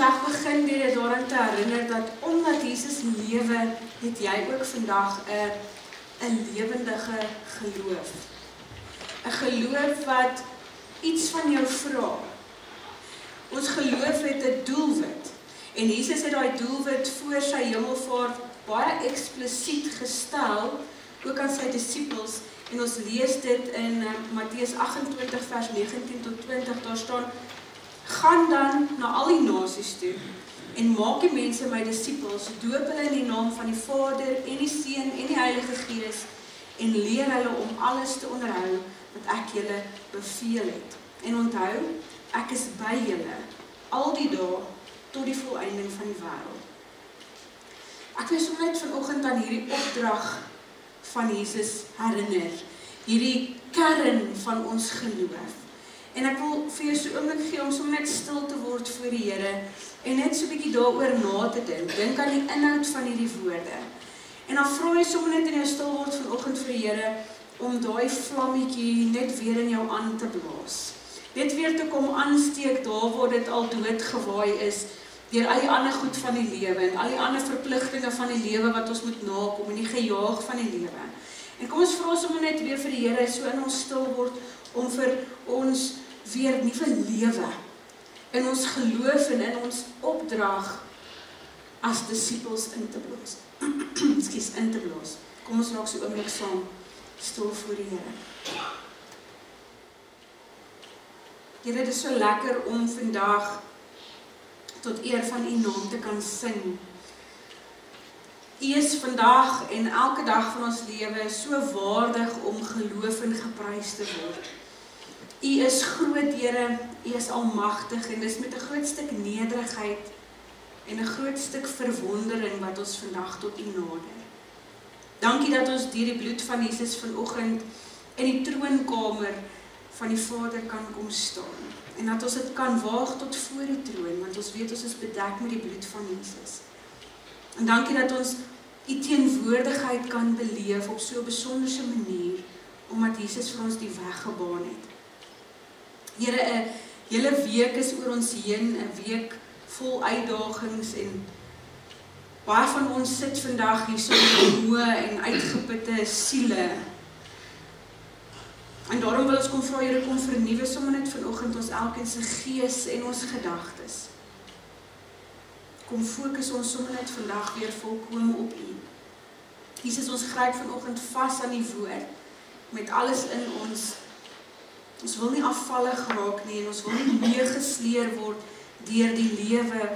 vandag begin deur jou daaraan te herinner dat omdat Jesus lewe, het jy ook vandag 'n lewendige geloof. 'n Geloof wat iets van jou vra. Ons geloof het 'n doelwit. En Jesus het daai doelwit voor sy hemelvaart baie eksplisiet gestel, ook aan sy disippels. En ons lees dit in Matteus 28 vers 19 tot 20, daar staan: gaan dan na al die nasies toe en maak die mense my disippels, doop hulle in die naam van die Vader en die Seun en die Heilige Gees en leer hulle om alles te onderhou wat ek julle beveel het. En onthou, ek is by julle al die dae tot die volëinding van die wêreld. Ek wil sommer net vanoggend aan hierdie opdrag van Jesus herinner, hierdie kern van ons geloof. En ek wil vir jou so 'n oomblik gee om sommer net stil te word voor die Here en net so 'n bietjie daaroor na te dink. Dink aan die inhoud van hierdie woorde. En dan vra jy sommer net in jou stil word vanoggend vir die Here om daai vlammetjie net weer in jou aan te blaas. Net weer te kom aansteek daar waar dit al doodgewaai is, deur al die ander goed van die lewe en al die ander verpligtinge van die lewe wat ons moet nakom en die gejaag van die lewe. En kom ons vra sommer net weer vir die Here so in ons stil word om vir ons weer nuwe lewe in ons geloof en in ons opdrag as disippels in te blaas. Ekskuus, in te blaas. Kom ons raak so 'n oomblik saam stil voor die Here. Here, dit is so lekker om vandag tot eer van U naam te kan sing. U is vandag en elke dag van ons lewe so waardig om geloof en geprys te word. U is groot, Here, U is almagtig en dis met 'n groot stuk nederigheid en 'n groot stuk verwondering wat ons vandag tot U nader. Dankie dat ons deur die bloed van Jesus vanoggend in die troonkamer van die Vader kan kom staan. En dat ons dit kan waag tot voor die troon, want ons weet ons is bedek met die bloed van Jesus. En dankie dat ons U teenwoordigheid kan beleef op so 'n besonderse manier, omdat Jesus vir ons die weg gebaan het. Here, 'n hele week is oor ons heen, 'n week vol uitdagings en baie van ons sit vandag hier so moe en uitgeputte siele. En daarom wil ons kom vra, Here, kom vernuwe sommer net vanoggend ons elkeen se gees en ons gedagtes. Kom fokus ons sommer net vandag weer volkome op U. Jesus, ons gryp vanoggend vas aan die woord met alles in ons. Ons wil nie afvallig raak nie en ons wil nie meegesleer word deur die lewe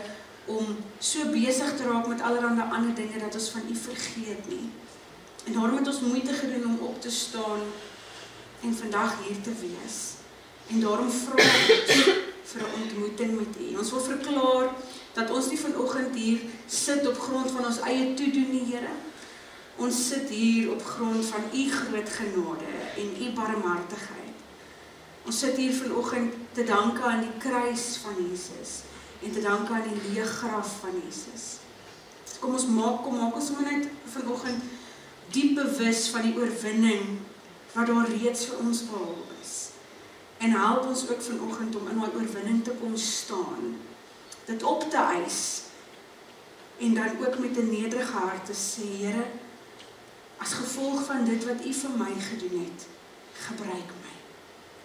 om so besig te raak met allerlei ander dinge dat ons van U vergeet nie. En daarom het ons moeite gedoen om op te staan en vandag hier te wees. En daarom vra ons vir 'n ontmoeting met U. Ons wil verklaar dat ons nie vanoggend hier sit op grond van ons eie toedoen nie, Here. Ons sit hier op grond van U groot genade en U barmhartigheid. Ons sit hier vanoggend te danke aan die kruis van Jesus en te danke aan die leë graf van Jesus. Kom maak ons sommer net vanoggend diep bewus van die oorwinning wat daar reeds vir ons behaal is. En help ons ook vanoggend om in daai oorwinning te kom staan, dit op te eis en dan ook met 'n nederige hart te sê, Here, as gevolg van dit wat U vir my gedoen het, gebruik my,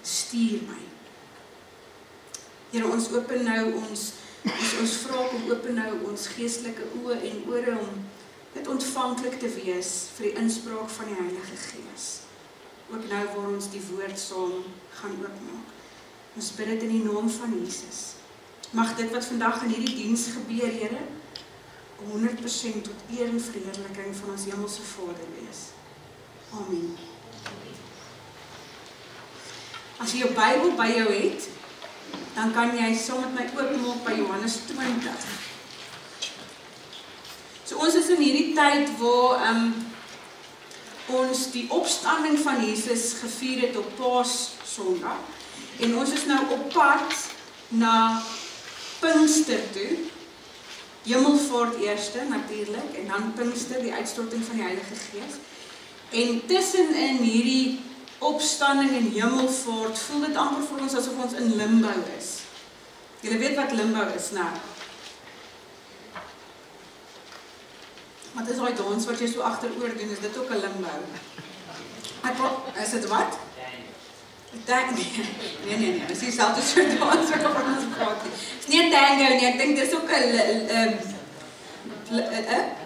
stuur my. Here, ons open nou ons vra om open nou ons geestelike oë en ore om dit ontvanklik te wees vir die inspraak van die Heilige Gees. Ook nou waar ons die woord saam gaan oopmaak. Ons bid dit in die naam van Jesus. Mag dit wat vandag in hierdie diens gebeur, Here, 100% tot eer en verheerliking van ons hemelse Vader wees. Amen. As jy jou Bybel by jou het, dan kan jy saam met my oopmaak by Johannes 20. So ons is in hierdie tyd waar ons die opstanding van Jesus gevier het op Paaszondag. En ons is nou op pad na Pinkster toe. Hemelvaart eerste natuurlik en dan Pinkster, die uitstorting van die Heilige Gees. En tussenin hierdie opstanding en hemelvaart voel dit amper vir ons asof ons in limbo is. Julle weet wat limbo is, nou. Wat is daai dans wat jy so agteroor doen? Is dit ook 'n limbo? Is dit wat? Nee, dis nie selfde soort dans wat ons praat nie. Dis nie 'n tango nie, ek dink dis ook 'n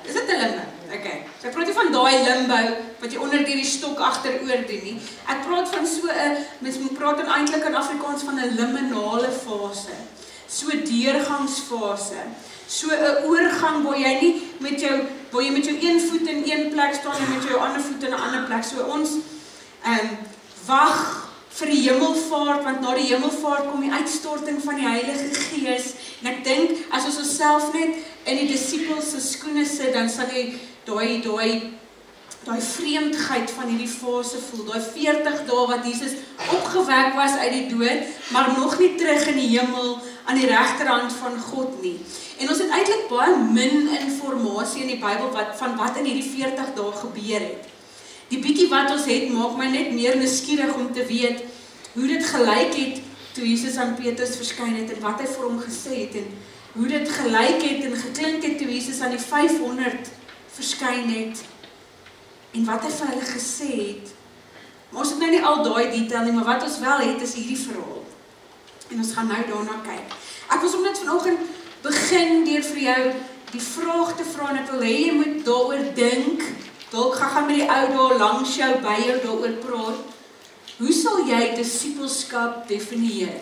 is dit 'n limbo? Okay. So ek praat nie van daai limbo wat jy onder die stok agteroor doen nie. Ek praat van so 'n mens moet praat eintlik in Afrikaans van 'n liminale fase. So 'n deurgangsfase. So 'n oorgang waar jy nie met jou een voet in een plek staan en met jou ander voet in 'n ander plek. So ons wag vir die hemelvaart, want na die hemelvaart kom die uitstorting van die Heilige Gees. En ek dink as ons onsself net in die disippels se skoene sit, dan sal jy daai vreemdheid van hierdie fase voel. Daai 40 dae wat Jesus opgewek was uit die dood, maar nog nie terug in die hemel aan die regterhand van God nie. En ons het eintlik baie min inligting in die Bybel van wat in hierdie 40 dae gebeur het. Die bietjie wat ons het, maak my net meer nuuskierig om te weet hoe dit gelyk het toe Jesus aan Petrus verskyn het en wat hy vir hom gesê het en hoe dit gelyk het en geklink het toe Jesus aan die 500 verskyn het en wat hy vir hulle gesê het. Maar ons het nou nie al daai detail nie, maar wat ons wel het is hierdie verhaal. En ons gaan nou daarna kyk. Ek wil sommer net vanoggend begin deur vir jou die vraag te vra en ek wil hê jy moet daaroor dink. Dalk gaan met die ou daar langs jou by jou daaroor praat. Hoe sal jy disippelskap definieer?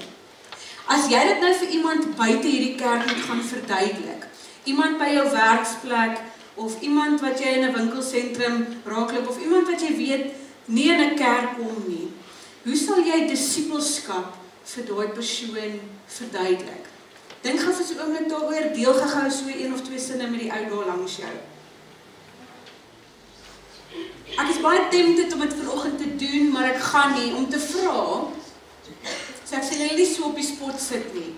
As jy dit nou vir iemand buite hierdie kerk moet gaan verduidelik, iemand by jou werksplek of iemand wat jy in 'n winkelsentrum raakloop of iemand wat jy weet nie in 'n kerk kom nie, hoe sal jy disippelskap vir daai persoon verduidelik? Dink gou vir so 'n oomblik daaroor, deel gou so 1 of 2 sinne met die ou daar langs jou. Ek is baie tempted om dit vanoggend te doen, maar ek gaan nie om te vra. So ek sê jy nie so op die spot sit nie.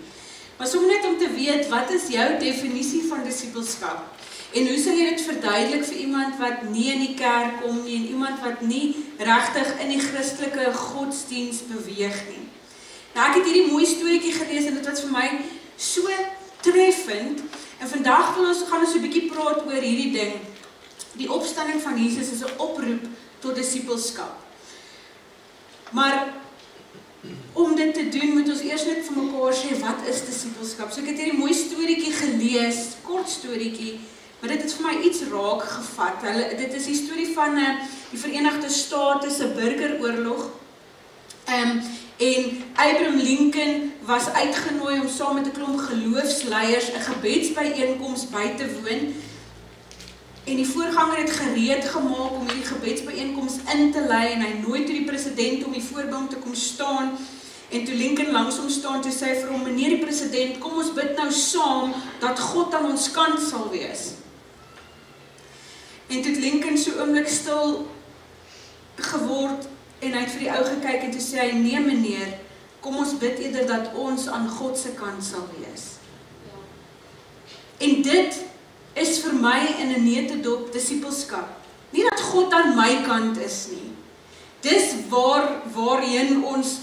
Maar sommer net om te weet, wat is jou definisie van disippelskap? En hoe sal jy dit verduidelik vir iemand wat nie in die kerk kom nie en iemand wat nie regtig in die Christelike godsdiens beweeg nie? Nou ek het hierdie mooi storieetjie gelees en dit was vir my so treffend. En vandag gaan ons so 'n bietjie praat oor hierdie ding. Die opstanding van Jesus is 'n oproep tot disippelskap. Maar om dit te doen, moet ons eers net vir mekaar sê, wat is disippelskap? So ek het hierdie mooi storieetjie gelees, kort storieetjie, maar dit het vir my iets raak gevat. Dit is die storie van die Verenigde State se burgeroorlog. En Abraham Lincoln was uitgenooi om saam met 'n klomp geloofsleiers 'n gebedsbyeenkoms by te woon. En die voorganger het gereed gemaak om hierdie gebedsbyeenkoms in te lei en hy nooi toe die president om die voorbank te kom staan. En toe Lincoln langs hom staan, toe sê hy vir hom, meneer die president, kom ons bid nou saam dat God aan ons kant sal wees. En toe het Lincoln so oomblik stil geword en hy het vir die ou gekyk en toe sê hy, nee meneer, kom ons bid eerder dat ons aan God se kant sal wees. En dit is vir my in 'n neutedop disippelskap. Nie dat God aan my kant is nie. Dis waarheen ons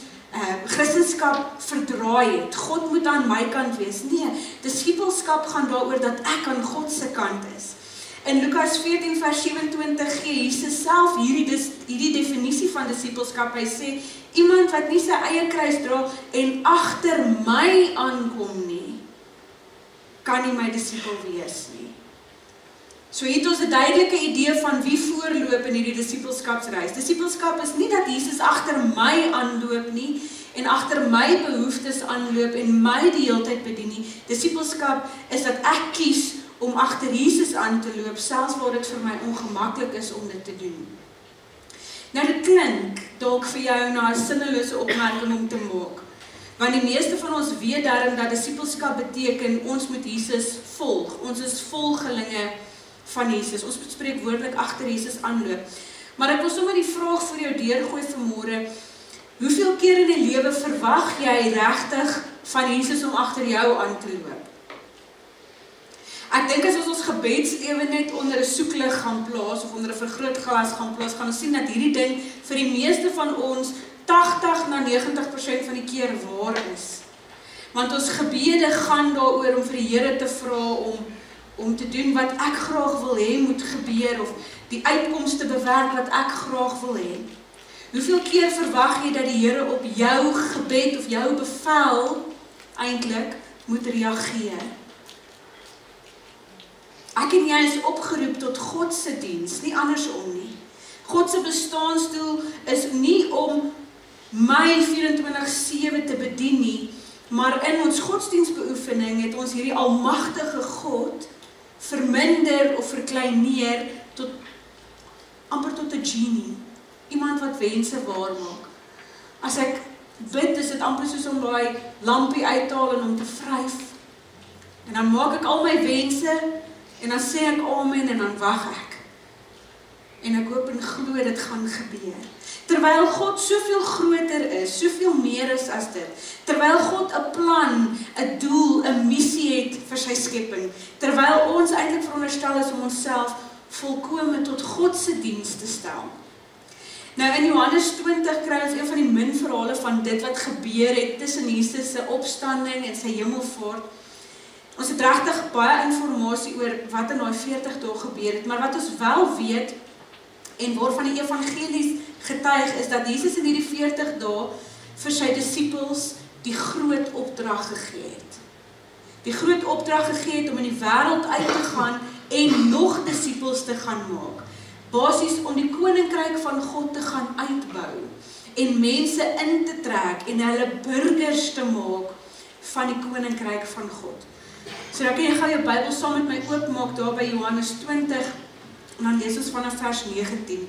Christendom verdraai het. God moet aan my kant wees. Nee, disippelskap gaan daaroor dat ek aan God se kant is. In Lukas 14 vers 27 gee Jesus self hierdie definisie van disippelskap. Hy sê, iemand wat nie sy eie kruis dra en agter my aankom nie, kan nie my disipel wees nie. So hier het ons 'n duidelike idee van wie voorloop in hierdie disippelskapsreis. Disippelskap is nie dat Jesus agter my aanloop nie en agter my behoeftes aanloop en my die hele tyd bedien nie. Disippelskap is dat ek kies om agter Jesus aan te loop, selfs waar dit vir my ongemaklik is om dit te doen. Nou dit klink dalk vir jou na 'n sinnelose opmerking om te maak. Want die meeste van ons weet daarom dat disippelskap beteken ons moet Jesus volg. Ons is volgelinge van Jesus. Ons moet spreekwoordelik agter Jesus aanloop. Maar ek wil sommer die vraag vir jou deurgooi vanmôre. Hoeveel keer in die lewe verwag jy regtig van Jesus om agter jou aan te loop? Ek dink as ons gebedslewe net onder 'n soeklig gaan plaas of onder 'n vergrootglas gaan plaas, gaan ons sien dat hierdie ding vir die meeste van ons 80 na 90% van die keer waar is. Want ons gebede gaan daaroor om vir die Here te vra om te doen wat ek graag wil hê moet gebeur, of die uitkomste bewerk wat ek graag wil hê. Hoeveel keer verwag jy dat die Here op jou gebed of jou bevel eintlik moet reageer? Ek en jy is opgeroep tot God se diens, nie andersom nie. God se bestaansdoel is nie om my 24/7 te bedien nie, maar in ons godsdienstbeoefening het ons hierdie almagtige God verminder of verkleineer tot amper tot 'n genie, iemand wat wense waarmaak. As ek bid, is dit amper soos om daai lampie uit te haal en om te vryf. En dan maak ek al my wense en dan sê ek amen en dan wag ek. En ek hoop en glo dit gaan gebeur. Terwyl God soveel groter is, soveel meer is as dit. Terwyl God 'n plan, 'n doel, 'n missie het vir sy skepping. Terwyl ons eintlik veronderstel is om onsself volkome tot God se diens te stel. Nou in Johannes 20 kry ons een van die min verhale van dit wat gebeur het tussen Jesus se opstanding en sy hemelvaart. Ons het regtig baie inligting oor wat in daai 40 dae gebeur het, maar wat ons wel weet en waarvan die evangelies getuig is dat Jesus in hierdie 40 dae vir sy disippels die groot opdrag gegee het. Die groot opdrag gegee het om in die wêreld uit te gaan en nog disippels te gaan maak. Basies om die koninkryk van God te gaan uitbou en mense in te trek en hulle burgers te maak van die koninkryk van God. So dan kan jy gou jou Bybel saam met my oopmaak daar by Johannes 20 en dan lees ons vanaf vers 19.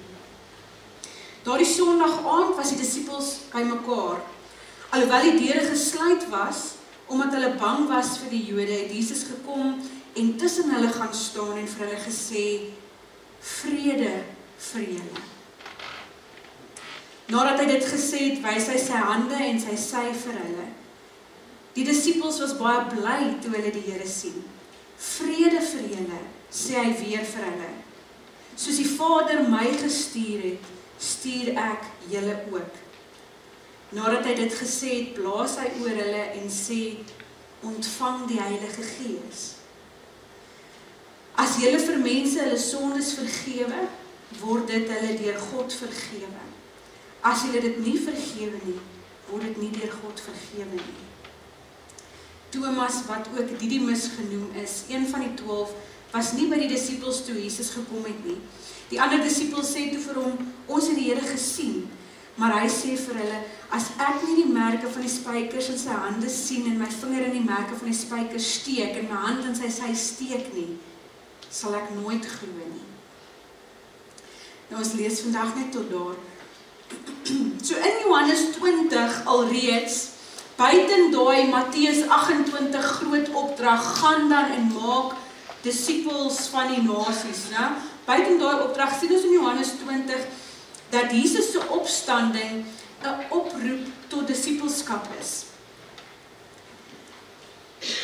Daardie Sondag aand was die disippels bymekaar. Alhoewel die deure gesluit was, omdat hulle bang was vir die Jode, het Jesus gekom en tussen hulle gaan staan en vir hulle gesê, vrede vir julle. Nadat hy dit gesê het, wys hy sy hande en sy sy vir hulle. Die disippels was baie bly toe hulle die Here sien. Vrede vir julle, sê hy weer vir hulle. Soos die Vader my gestuur het, stuur ek julle ook. Nadat hy dit gesê het, blaas hy oor hulle en sê, ontvang die Heilige Gees. As julle vir mense hulle sondes vergewe, word dit hulle deur God vergewe. As julle dit nie vergewe nie, word dit nie deur God vergewe nie. Thomas, wat ook Didimus genoem is, een van die 12, was nie by die disippels toe Jesus gekom het nie. Die ander disippels sê toe vir hom, ons het die Here gesien, maar hy sê vir hulle, as ek nie die merke van die spykers in sy hande sien en my vinger in die merke van die spykers steek en my hand in sy sy steek nie, sal ek nooit glo nie. Nou ons lees vandag net tot daar. So in Johannes 20 alreeds, buiten daai Matteus 28 groot opdrag, gaan dan en maak disippels van die nasies, né? Buiten daai opdrag sien ons in Johannes 20 dat Jesus se opstanding 'n oproep tot disippelskap is.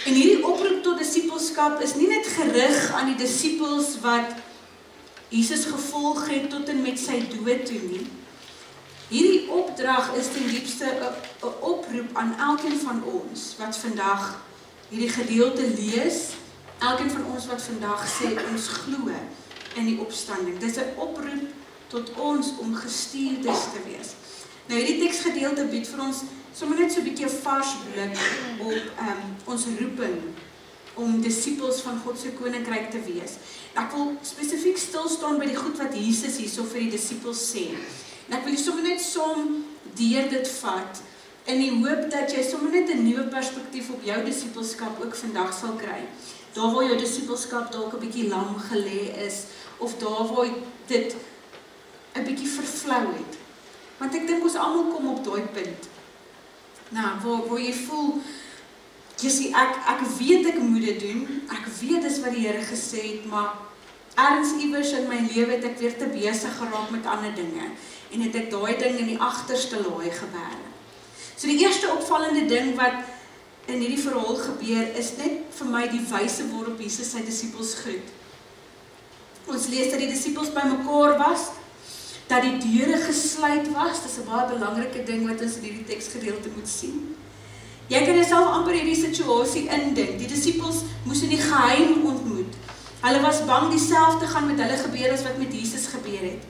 En hierdie oproep tot disippelskap is nie net gerig aan die disippels wat Jesus gevolg het tot en met sy dood toe nie. Hierdie opdrag is ten diepste 'n oproep aan elkeen van ons wat vandag hierdie gedeelte lees, elkeen van ons wat vandag sê ons glo in die opstanding. Dis 'n oproep tot ons om gestuurdes te wees. Nou hierdie teksgedeelte bied vir ons sommer net so 'n bietjie 'n vars blik op ons roeping om disippels van God se koninkryk te wees. Ek wil spesifiek stil staan by die goed wat Jesus hierso vir die disippels sê. En ek wil jy sommer net som deur dit vat in die hoop dat jy sommer net 'n nuwe perspektief op jou disippelskap ook vandag sal kry. Daar waar jou disippelskap dalk 'n bietjie lam gelê is of daar waar dit 'n bietjie vervlou het. Want ek dink ons almal kom op daai punt. Nou, waar jy voel, jy ek weet ek moet dit doen, ek weet dis wat die Here gesê het, maar ergens iewers in my lewe het ek weer te besig geraak met ander dinge en het ek daai ding in die agterste laai gewerk. So die eerste opvallende ding wat in hierdie verhaal gebeur is net vir my die wyse waarop Jesus sy disippels groet. Ons lees dat die disippels bymekaar was, dat die deure gesluit was. Dis 'n baie belangrike ding wat ons in hierdie teksgedeelte moet sien. Jy kan jouself amper hierdie situasie indink. Die disippels moes in die geheim ontmoet. Hulle was bang dieselfde gaan met hulle gebeur as wat met Jesus gebeur het.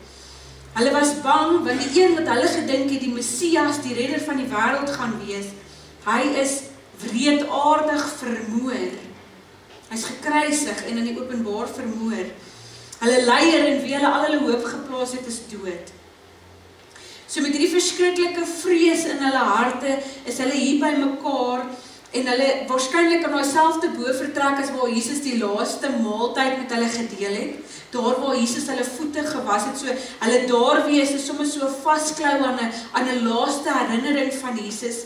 Hulle was bang, want die een wat hulle gedink het, die Messias, die redder van die wêreld gaan wees, hy is wreedaardig vermoor. Hy is gekruisig en in die openbaar vermoor. Hulle leier en wie hulle al hulle hoop geplaas het, is dood. So met hierdie verskriklike vrees in hulle harte, is hulle hier by mekaar, en hulle waarskynlik in dieselfde boorvertrek as waar Jesus die laaste maaltyd met hulle gedeel het, daar waar Jesus hulle voete gewas het, so hulle daar wees, is soms so vasklou aan 'n laaste herinnering van Jesus.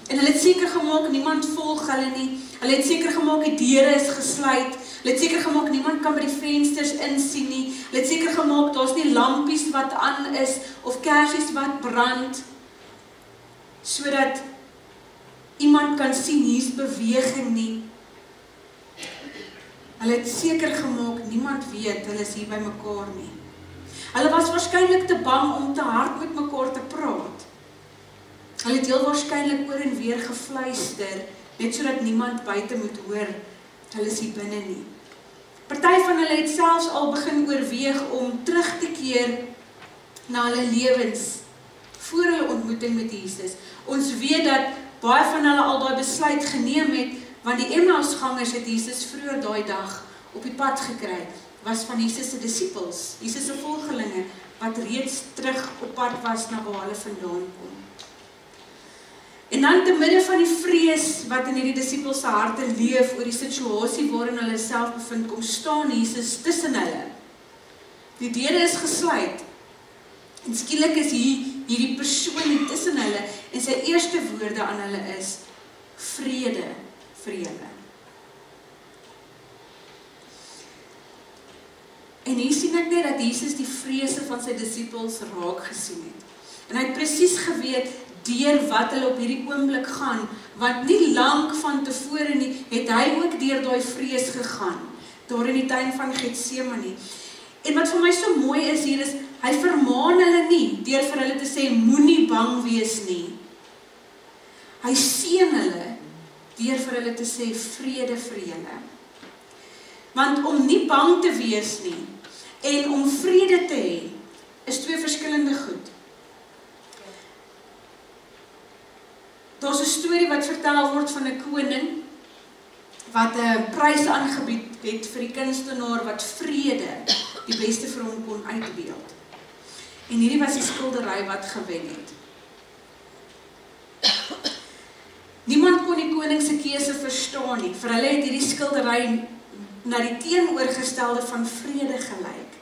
En hulle het seker gemaak, niemand volg hulle nie. Hulle het seker gemaak, die deure is gesluit. Hulle het seker gemaak, niemand kan by die vensters insien nie. Hulle het seker gemaak, daar's nie lampies wat aan is, of kersies wat brand, sodat iemand kan sien, hier's beweging nie. Hulle het seker gemaak, niemand weet, hulle is hier by mekaar nie. Hulle was waarskynlik te bang om te hard met mekaar te praat. Hulle het heel waarskynlik oor en weer gefluister, net sodat niemand buite moet hoor, hulle is hier binne nie. Party van hulle het selfs al begin oorweeg om terug te keer na hulle lewens, voor hulle ontmoeting met Jesus. Ons weet dat baie van hulle al daai besluit geneem het, want die Emmausgangers het Jesus vroeër daai dag op die pad gekry, was van Jesus se disippels, Jesus se volgelinge, wat reeds terug op pad was na waar hulle vandaan kom. En dan te midde van die vrees wat in hierdie disippels se harte leef oor die situasie waarin hulle self bevind, kom staan Jesus tussen hulle. Die deure is gesluit, en skielik is hierdie persoon hier tussen hulle, en sy eerste woorde aan hulle is, vrede vir julle. En hier sien ek net dat Jesus die vrese van sy disippels raak gesien het. En hy het presies geweet, deur wat hulle op hierdie oomblik gaan, want nie lank van tevore nie, het hy ook deur daai vrees gegaan, daar in die tuin van Getsemane. En wat vir my so mooi is hier is, hy vermaan hulle nie, deur vir hulle te sê, moenie bang wees nie. Hy seën hulle, deur vir hulle te sê, vrede vir julle. Want om nie bang te wees nie, en om vrede te hê, is twee verskillende goed. Daar's 'n storie wat vertel word van 'n koning, wat 'n prys aangebied het vir die kunstenaar wat vrede die beste vir hom kon uitbeeld. En hierdie was die skildery wat gewen het. Niemand kon die koning se keuse verstaan nie. Vir hulle het hierdie skildery na die teenoorgestelde van vrede gelyk.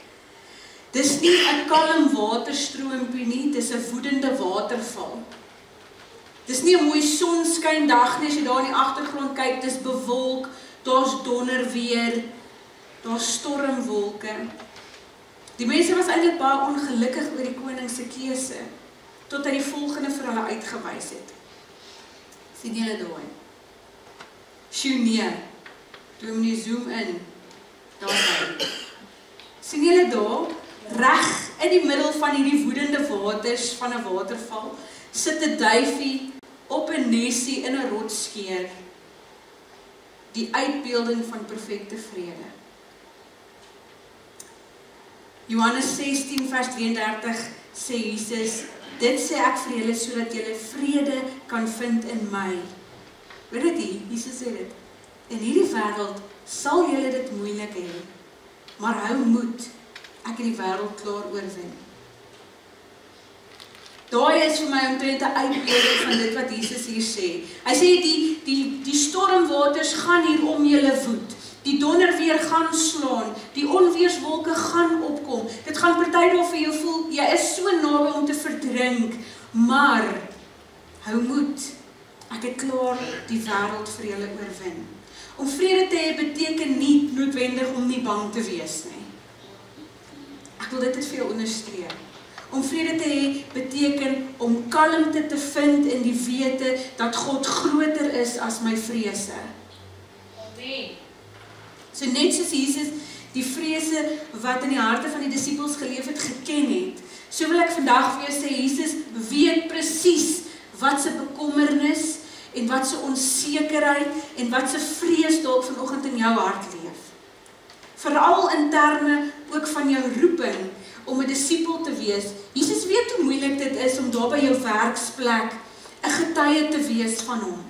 Dis nie 'n kalm waterstroompie nie, dis 'n woedende waterval. Dis nie 'n mooi sonskyn dag nie, as jy daar in die agtergrond kyk, dis bewolk, daar's donderweer, daar's stormwolke. Die mense was eintlik baie ongelukkig oor die koning se keuse, tot hy die volgende vir hulle uitgewys het. Sien julle daai? Sjoe nee, dominee zoom in, daar hy. Sien julle daar, reg in die middel van hierdie woedende waters van 'n waterval, sit 'n duifie op 'n nesie in 'n rotsskeer, die uitbeelding van perfekte vrede. Johannes 16 vers 32 sê Jesus, dit sê ek vir julle sodat julle vrede kan vind in my. Weet dit hier, Jesus sê dit, in hierdie wêreld sal julle dit moeilik hê, maar hou moed, ek het die wêreld klaar oorwin. Daai is vir my omtrent 'n uitbeelding van dit wat Jesus hier sê. Hy sê die stormwaters gaan hier om julle woed. Die donderweer gaan slaan, die onweerswolke gaan opkom. Dit gaan party daar vir jou voel, jy is so naby om te verdrink, maar hou moed. Ek het klaar die wêreld vir julle oorwin. Om vrede te hê beteken nie noodwendig om nie bang te wees nie. Ek wil dit vir jou onderstreep. Om vrede te hê beteken om kalmte te vind in die wete dat God groter is as my vrese. Amen. So net soos Jesus die vrese wat in die harte van die disippels geleef het geken het, so wil ek vandag vir jou sê, Jesus weet presies wat se bekommernis en wat se onsekerheid en wat se vrees dalk vanoggend in jou hart leef. Veral in terme ook van jou roeping om 'n disipel te wees. Jesus weet hoe moeilik dit is om daar by jou werksplek 'n getuie te wees van hom.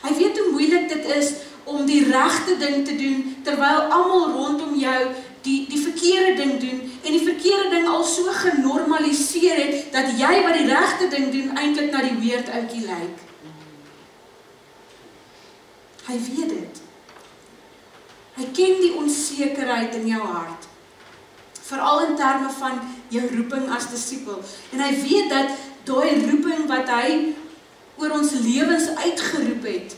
Hy weet hoe moeilik dit is om die regte ding te doen, terwyl almal rondom jou die verkeerde ding doen, en die verkeerde ding al so genormaliseer het, dat jy wat die regte ding doen, eintlik na die weird ouetjie lyk. Hy weet dit. Hy ken die onsekerheid in jou hart, veral in terme van jou roeping as disipel. En hy weet dat daai roeping wat hy oor ons lewens uitgeroep het,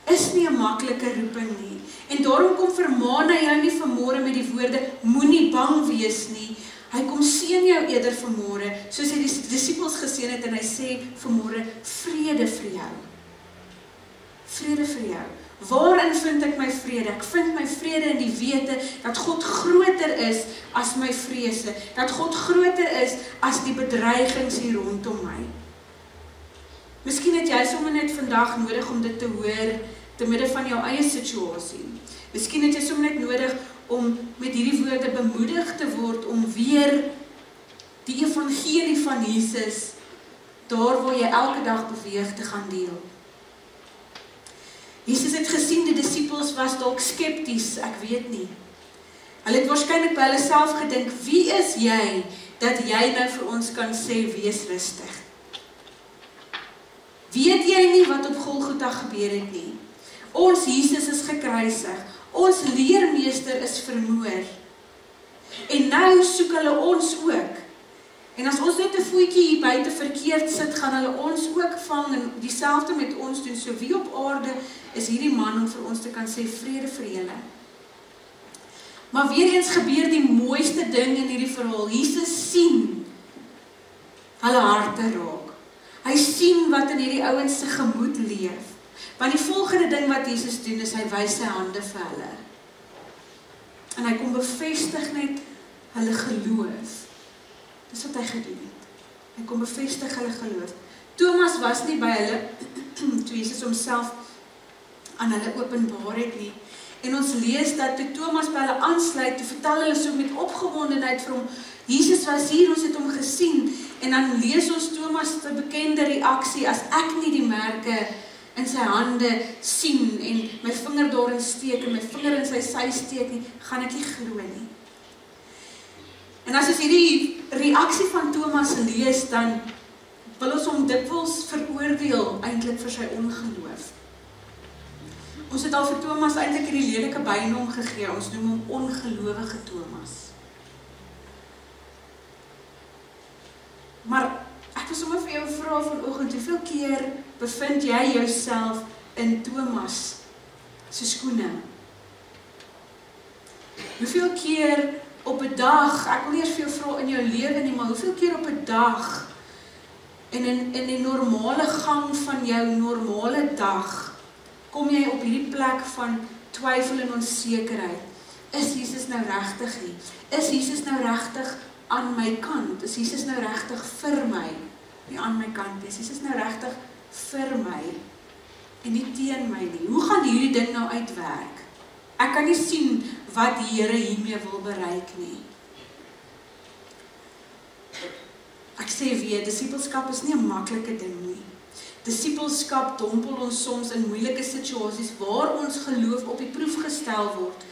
is nie 'n maklike roeping nie. En daarom kom vermaan hy jou nie vanmôre met die woorde, moenie bang wees nie. Hy kom seën jou eerder vanmôre, soos hy die disipels geseën het, en hy sê vanmôre, vrede vir jou. Vrede vir jou. Waarin vind ek my vrede? Ek vind my vrede in die wete dat God groter is as my vrese, dat God groter is as die bedreigings hier rondom my. Miskien het jy sommer net vandag nodig om dit te hoor, te midde van jou eie situasie. Miskien het jy sommer net nodig om met hierdie woorde bemoedig te word, om weer die evangelie van Jesus, daar waar jy elke dag beweeg, te gaan deel. Jesus het gesien, die disipels was dalk skepties, ek weet nie. Hulle het waarskynlik by hulle self gedink, wie is jy, dat jy nou vir ons kan sê, wees rustig? Weet jy nie wat op Golgotha gebeur het nie? Ons Jesus is gekruisig, ons leermeester is vermoor. En nou soek hulle ons ook. En as ons net 'n voetjie hier buite verkeerd sit, gaan hulle ons ook vang en dieselfde met ons doen. So wie op aarde is hierdie man om vir ons te kan sê, vrede vir julle? Maar weer eens gebeur die mooiste ding in hierdie verhaal. Jesus sien hulle harte raak. Hy sien wat in hierdie ouens se gemoed leef. Want die volgende ding wat Jesus doen, is hy wys sy hande vir hulle. En hy kom bevestig net hulle geloof. Dis wat hy gedoen het. Hy kom bevestig hulle geloof. Thomas was nie by hulle, toe Jesus homself aan hulle openbaar het nie. En ons lees dat toe Thomas by hulle aansluit, toe vertel hulle so met opgewondenheid vir hom, Jesus was hier, ons het hom gesien. En dan lees ons Thomas se bekende reaksie, as ek nie die merke in sy hande sien, en my vinger daarin steek, en my vinger in sy sy steek nie, gaan ek nie glo nie. En as ons hierdie reaksie van Thomas lees, dan wil ons hom dikwels veroordeel, eintlik vir sy ongeloof. Ons het al vir Thomas eintlik hierdie lelike bynaam gegee, ons noem hom ongelowige Thomas. Maar ek wil sommer vir jou vra vanoggend, hoeveel keer bevind jy jouself in Thomas se skoene? Hoeveel keer op 'n dag, ek wil nie eers vir jou vra in jou lewe nie, maar hoeveel keer op 'n dag, en in die normale gang van jou normale dag, kom jy op hierdie plek van twyfel en onsekerheid? Is Jesus nou regtig nie? Is Jesus nou regtig aan my kant? Is Jesus nou regtig vir my? Nie aan my kant, is Jesus nou regtig vir my? En nie teen my nie. Hoe gaan hierdie ding nou uitwerk? Ek kan nie sien wat die Here hiermee wil bereik nie. Ek sê weer, disipelskap is nie 'n maklike ding nie. Disipelskap dompel ons soms in moeilike situasies waar ons geloof op die proef gestel word.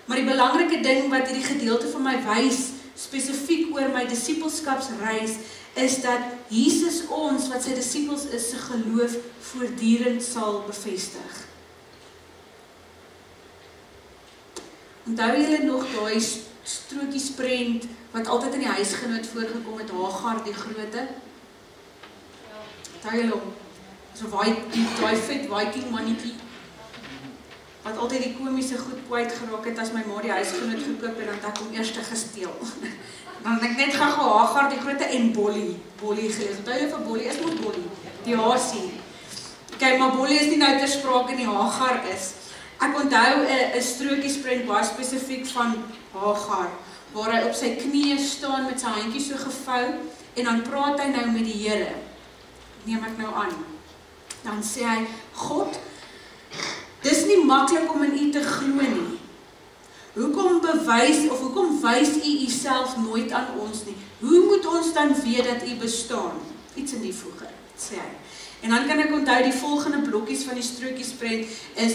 Maar die belangrike ding wat hierdie gedeelte van my wys, spesifiek oor my disipelskapsreis, is dat Jesus ons, wat sy disipels is, se geloof voortdurend sal bevestig. Onthou julle nog daai strokiesprent wat altyd in die huisgenoot voorgekom het, Hagar die Grote? Onthou julle hom? So daai vet Viking mannetjie wat altyd die komiese goed kwyt geraak het as my ma die huisgenoot gekoop het, dan ek hom eers gesteel. Dan het ek net gou Hagar die Grote en Bolly gelees. Onthou julle vir Bolly, is mos Bolly, die hasie. Okay, maar Bolly is nie nou ter sprake nie, Hagar is. Ek onthou 'n strokiesprent baie spesifiek van Hagar, waar hy op sy knieë staan met sy handjies so gevou, en dan praat hy nou met die Here. Neem ek nou aan. Dan sê hy, God, dis nie maklik om in U te glo nie. Hoekom wys u uself nooit aan ons nie? Hoe moet ons dan weet dat u bestaan? Iets in die voege, sê hy. En dan kan ek onthou die volgende blokkies van die strokiesprent is,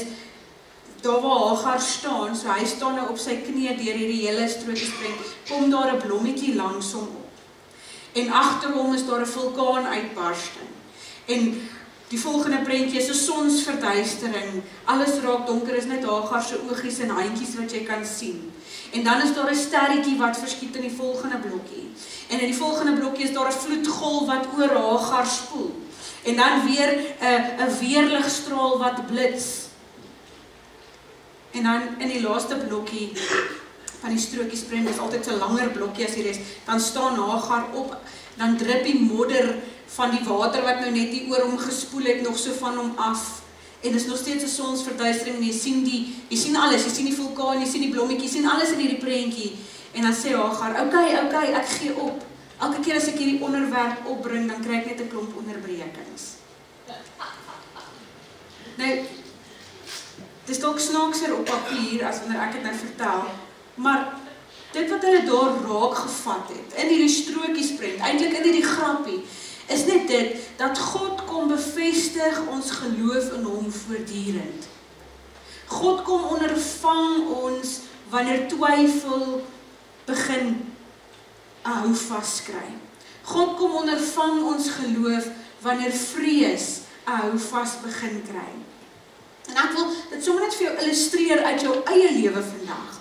daar waar Hagar staan, so hy staan nou op sy knie deur hierdie hele strokiesprent, kom daar 'n blommetjie langs hom op. En agter hom is daar 'n vulkaanuitbarsting. En die volgende prentjie is 'n sonsverduistering. Alles raak donker, is net Hagar se oogies en handjies wat jy kan sien. En dan is daar 'n sterretjie wat verskiet in die volgende blokkie. En in die volgende blokkie is daar 'n vloedgolf wat oor Hagar spoel. En dan weer 'n weerligstraal wat blits. En dan in die laaste blokkie van die strokiesprent, is altyd 'n langer blokkie as die res, dan staan Hagar op, dan drup die modder van die water wat nou net hier oor hom gespoel het, nog so van hom af. En is nog steeds 'n sonsverduistering en jy sien alles, jy sien die vulkaan, jy sien die blommetjie, jy sien alles in hierdie prentjie. En dan sê Hagar, okay, ek gee op. Elke keer as ek hierdie onderwerp opbring, dan kry ek net 'n klomp onderbrekings. Nou, dis dalk snaakser op papier as wanneer ek dit nou vertel, maar dit wat hulle daar raak gevat het, in hierdie strokiesprent, eintlik in hierdie grappie, is net dit, dat God kom bevestig ons geloof in hom voortdurend. God kom ondervang ons wanneer twyfel begin hou vaskry. God kom ondervang ons geloof wanneer vrees hou vas begin kry. En ek wil dit sommer net vir jou illustreer uit jou eie lewe vandag.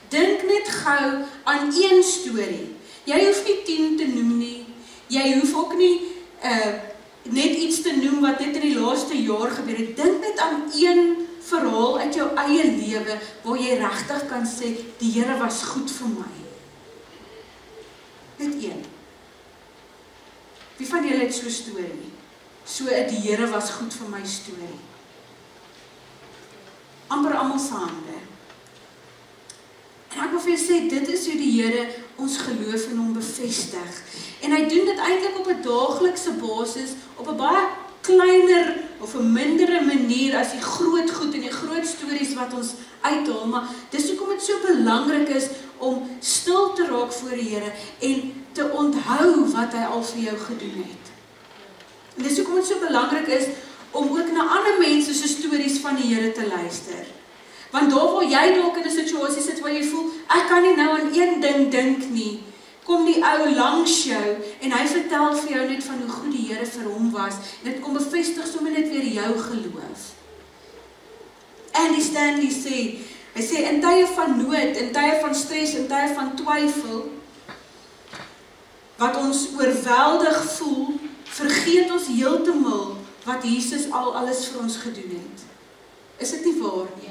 Dink net gou aan een storie. Jy hoef nie 10 te noem nie. Jy hoef ook nie net iets te noem wat net in die laaste jaar gebeur het. Dink net aan een verhaal uit jou eie lewe waar jy regtig kan sê, die Here was goed vir my. Net een. Wie van julle het so 'n storie? So 'n die Here was goed vir my storie. Amper almal se hande. En ek wil vir jou sê, dit is hoe die Here ons geloof in hom bevestig. En hy doen dit eintlik op 'n daaglikse basis, op 'n baie kleiner of 'n mindere manier as die groot goed en die groot stories wat ons uithaal, maar dis hoekom dit so belangrik is om stil te raak voor die Here en te onthou wat hy al vir jou gedoen het. En dis hoekom dit so belangrik is om ook na ander mense se stories van die Here te luister. Want daar waar jy dalk in 'n situasie sit waar jy voel, ek kan nie nou aan een ding dink nie, kom die ou langs jou en hy vertel vir jou net van hoe goed die Here vir hom was en dit kom bevestig sommer net weer jou geloof. Andy Stanley sê, hy sê in tye van nood, in tye van stres, in tye van twyfel, wat ons oorweldig voel, vergeet ons heeltemal wat Jesus al alles vir ons gedoen het. Is dit nie waar nie?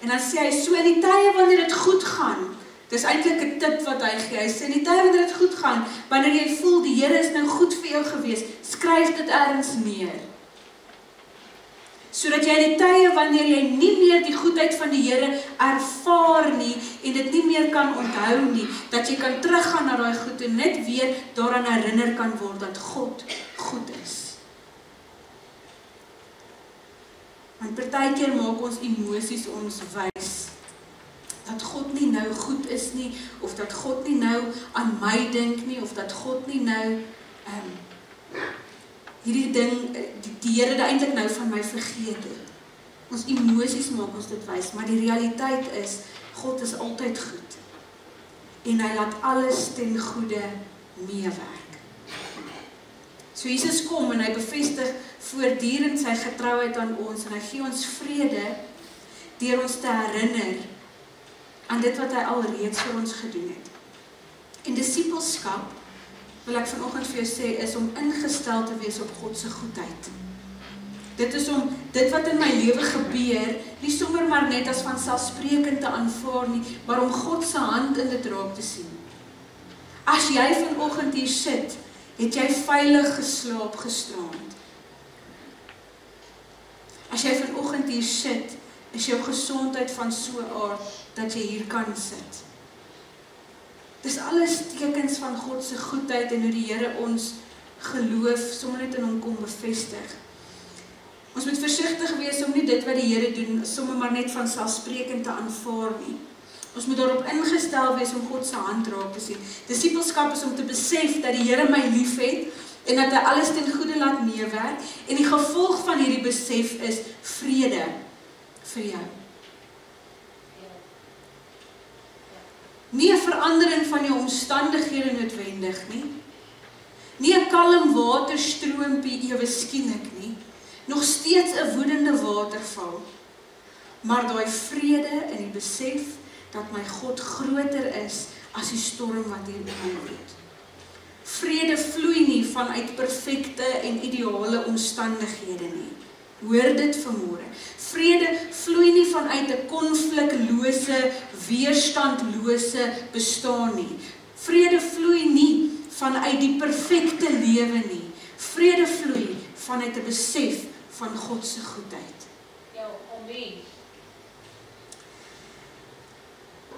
En dan sê hy, so in die tye wanneer dit goed gaan, dis eintlik 'n tip wat hy gee, hy sê in die tye wanneer dit goed gaan, wanneer jy voel die Here is nou goed vir jou gewees, skryf dit ergens neer. Sodat jy in die tye wanneer jy nie meer die goedheid van die Here ervaar nie, en dit nie meer kan onthou nie, dat jy kan teruggaan na daai goed en net weer daaraan herinner kan word dat God goed is. Want partykeer maak ons emosies ons wys dat God nie nou goed is nie, of dat God nie nou aan my dink nie, of dat God nie nou hierdie ding, die Here dit eintlik nou van my vergeet het. Ons emosies maak ons dit wys, maar die realiteit is, God is altyd goed. En hy laat alles ten goeie meewerk. So Jesus kom en hy bevestig voortdurend sy getrouheid aan ons en hy gee ons vrede deur ons te herinner aan dit wat hy al reeds vir ons gedoen het. En disippelskap, wil ek vanoggend vir jou sê, is om ingestel te wees op God se goedheid. Dit is om dit wat in my lewe gebeur, nie sommer maar net as vanselfsprekend te aanvaar nie, maar om God se hand in dit raak te sien. As jy vanoggend hier sit, het jy veilig geslaap gisterand. As jy vanoggend hier sit, is jou gesondheid van so 'n aard dat jy hier kan sit. Dis alles tekens van God se goedheid en hoe die Here ons geloof sommer net in hom kom bevestig. Ons moet versigtig wees om nie dit wat die Here doen sommer maar net vanselfsprekend te aanvaar nie. Ons moet daarop ingestel wees om God se hand raak te sien. Disippelskap is om te besef dat die Here my liefhet en dat hy alles ten goeie laat meewerk, en die gevolg van hierdie besef is vrede vir jou. Nie 'n verandering van jou omstandighede noodwendig nie. Nie 'n kalm waterstroompie ewe skielik nie. Nog steeds 'n woedende waterval. Maar daai vrede in die besef dat my God groter is as die storm wat hier by my woed. Vrede vloei nie vanuit perfekte en ideale omstandighede nie. Hoor dit vanmôre. Vrede vloei nie vanuit 'n konfliklose, weerstandlose bestaan nie. Vrede vloei nie vanuit die perfekte lewe nie. Vrede vloei vanuit 'n besef van God se goedheid. Ja, amen.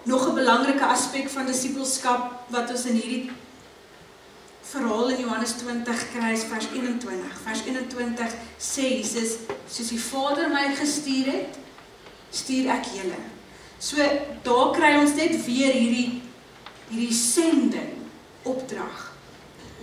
Nog 'n belangrike aspek van disippelskap wat ons in hierdie verhaal in Johannes 20 kry, is vers 21. Vers 21 sê Jesus, soos die Vader my gestuur het, stuur ek julle. So daar kry ons net weer hierdie sending, opdrag.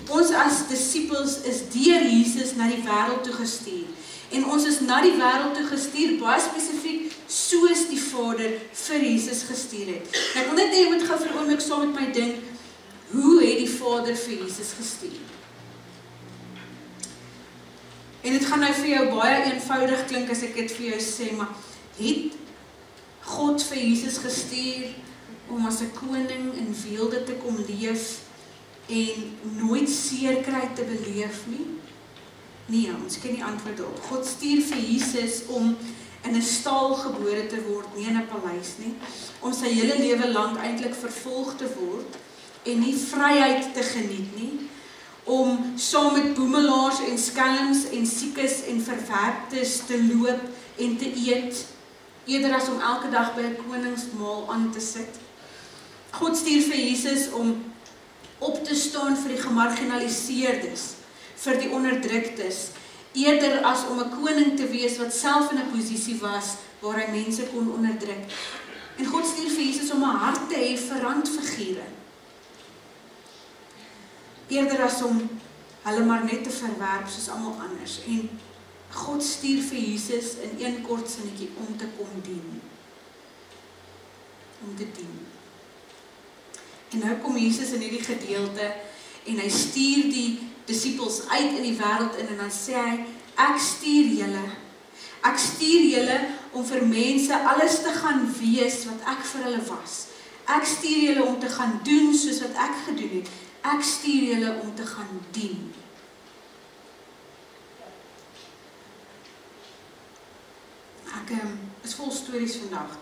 Ons as disippels is deur Jesus na die wêreld toe gestuur. En ons is na die wêreld toe gestuur, baie spesifiek, soos die Vader vir Jesus gestuur het. Ek wil net hê jy moet gou vir 'n oomblik saam met my dink, hoe het die Vader vir Jesus gestuur? En dit gaan nou vir jou baie eenvoudig klink as ek dit vir jou sê, maar het God vir Jesus gestuur om as 'n koning in weelde te kom leef en nooit seer kry te beleef nie? Nee, ons ken die antwoord daarop. God stuur vir Jesus om in 'n stal gebore te word, nie in 'n paleis nie, om sy hele lewe lank eintlik vervolg te word en nie vryheid te geniet nie, om saam met boemelaars en skelms en siekes en verwerptes te loop en te eet, eerder as om elke dag by 'n koningsmaal aan te sit. God stuur vir Jesus om op te staan vir die gemarginaliseerdes, vir die onderdruktes, eerder as om 'n koning te wees wat self in 'n posisie was waar hy mense kon onderdruk. En God stuur vir Jesus om 'n hart te hê vir randfigure, eerder as om hulle maar net te verwerp soos almal anders. En God stuur vir Jesus in een kort sinnetjie om te kom dien. Om te dien. En nou kom Jesus in hierdie gedeelte en hy stuur die disippels uit in die wêreld in, en dan sê hy, ek stuur julle. Ek stuur julle om vir mense alles te gaan wees wat ek vir hulle was. Ek stuur julle om te gaan doen soos wat ek gedoen het. Ek stuur julle om te gaan dien. Ek is vol stories vandag.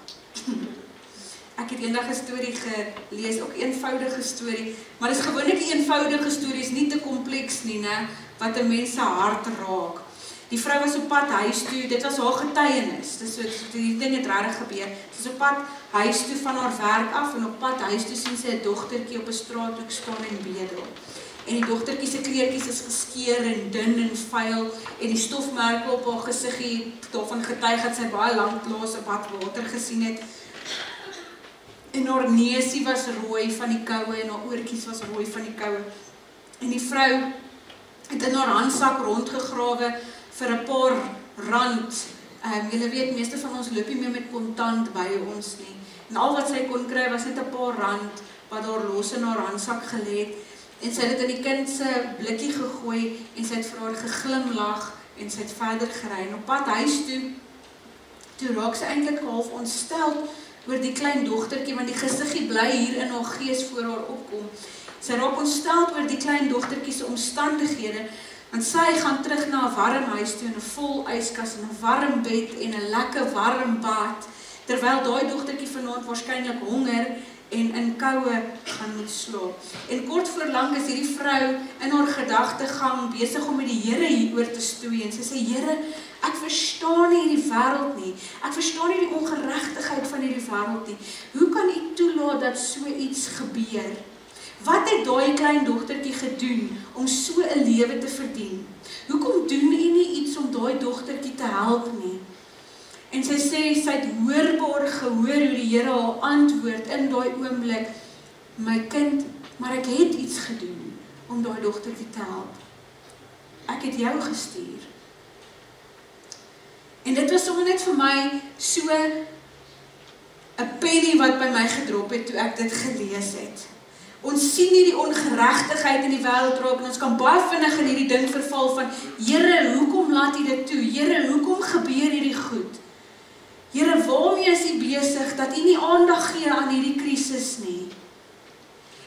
Ek het eendag 'n storie gelees, ook 'n eenvoudige storie, maar dis gewoonlik 'n eenvoudige stories, nie te kompleks nie, né, wat 'n mens se hart raak. Die vrou was op pad huis toe, dit was haar getuienis. Dis so die ding het regtig gebeur. Sy is op pad huis toe van haar werk af en op pad huis toe sien sy 'n dogtertjie op 'n straathoek staan en bedel. En die dogtertjie se kleertjies is geskeur en dun en vuil en die stofmerke op haar gesiggie daarvan getuig dat sy baie lank laas 'n bad water gesien het. En haar neusie was rooi van die koue en haar oortjies was rooi van die koue. En die vrou het in haar handsak rondgegrawe vir 'n paar rand. Julle weet, meeste van ons loop nie meer met kontant by ons nie. En al wat sy kon kry was net 'n paar rand wat daar los in haar handsak gelê het. En sy het dit in die kind se blikkie gegooi en sy het vir haar geglimlag en sy het verder gery. En op pad huis toe raak sy eintlik half ontstel oor die klein dogtertjie, want die gesiggie bly hier in haar gees voor haar opkom. Sy raak ontstel oor die klein dogtertjie se omstandighede, want sy gaan terug na 'n warm huis toe en 'n vol yskas en 'n warm bed en 'n lekker warm bad, terwyl daai dogtertjie vanaand waarskynlik honger en in koue gaan moet slaap. En kort voor lank is hierdie vrou in haar gedagtegang besig om met die Here hieroor te stoei en sy sê, Here, ek verstaan nie hierdie wêreld nie. Ek verstaan nie die ongeregtigheid van hierdie wêreld nie. Hoe kan U toelaat dat so iets gebeur? Wat het daai klein dogtertjie gedoen om so 'n lewe te verdien? Hoekom doen U nie iets om daai dogtertjie te help nie? En sy sê, sy het hoorbaar gehoor hoe die Here haar antwoord in daai oomblik, my kind, maar ek het iets gedoen om daai dogtertjie te help. Ek het jou gestuur. En dit was sommer net vir my so 'n penny wat by my gedrop het toe ek dit gelees het. Ons sien nie die ongeregtigheid in die wêreld raak en ons kan baie vinnig in hierdie ding verval van, Here, hoekom laat U dit toe? Here, hoekom gebeur hierdie goed? Here, waarmee is U besig dat U nie aandag gee aan hierdie krisis nie?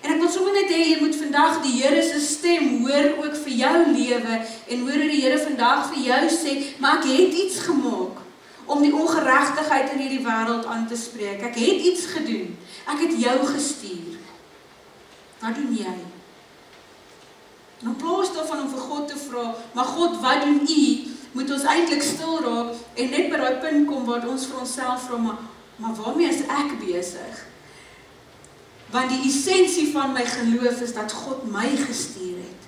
En ek wil sommer net hê, jy moet vandag die Here se stem hoor ook vir jou lewe en hoor hoe die Here vandag vir jou sê, maar ek het iets gemaak om die ongeregtigheid in hierdie wêreld aan te spreek. Ek het iets gedoen. Ek het jou gestuur. Wat doen jy? In plaas daarvan om vir God te vra, maar God, wat doen U? Moet ons eintlik stil raak en net by daai punt kom waar ons vir onsself vra, maar waarmee is ek besig? Want die essensie van my geloof is dat God my gestuur het.